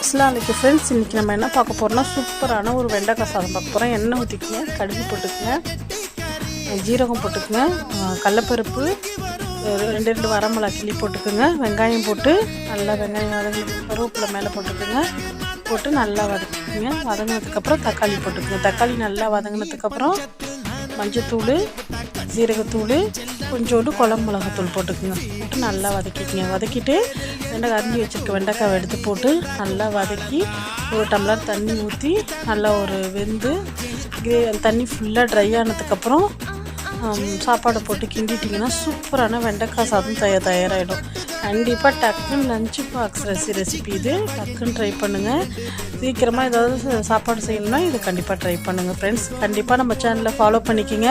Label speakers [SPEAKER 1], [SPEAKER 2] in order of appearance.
[SPEAKER 1] அஸ்ஸலாமு அலைக்கும் ஃப்ரெண்ட்ஸ். இன்றைக்கி நம்ம என்ன பார்க்க போகிறோம்னா சூப்பரான ஒரு வெண்டைக்காய் சாதம் பார்க்க போகிறோம். எண்ணெய் ஊற்றிக்குங்க, கடுகு போட்டுக்குங்க, ஜீரகம் போட்டுக்குங்க, கடலப்பருப்பு, ரெண்டு வரமிளகா கிள்ளி போட்டுக்குங்க, வெங்காயம் போட்டு நல்லா வெங்காயம் வதங்கி கருவேப்பிலை மேலே போட்டுக்குங்க, போட்டு நல்லா வதக்கிக்குங்க. வதங்கினதுக்கப்புறம் தக்காளி போட்டுக்குங்க. தக்காளி நல்லா வதங்கினதுக்கப்புறம் மஞ்சத்தூள், ஜீரகத்தூள், கொஞ்சோண்டு குழம்பு மிளகாத்தூள் போட்டுக்குங்க. போட்டு நல்லா வதக்கிக்குங்க. வதக்கிட்டு வெண்டைக்காய் அரிஞ்சு வச்சுருக்க வெண்டைக்காவை எடுத்து போட்டு நல்லா வதக்கி ஒரு டம்ளர் தண்ணி ஊற்றி நல்லா ஒரு வெந்து தண்ணி ஃபுல்லாக ட்ரை ஆனதுக்கப்புறம் சாப்பாடை போட்டு கிண்டிட்டிங்கன்னா சூப்பரான வெண்டைக்காய் சாதம் தயாராகிடும். கண்டிப்பாக டக்குன்னு லஞ்சு பாக்ஸ் ரெசிபி இது. டக்குன்னு ட்ரை பண்ணுங்கள். சீக்கிரமாக ஏதாவது சாப்பாடு செய்யணும்னா இது கண்டிப்பாக ட்ரை பண்ணுங்கள் ஃப்ரெண்ட்ஸ். கண்டிப்பாக நம்ம சேனலை ஃபாலோ பண்ணிக்கிங்க.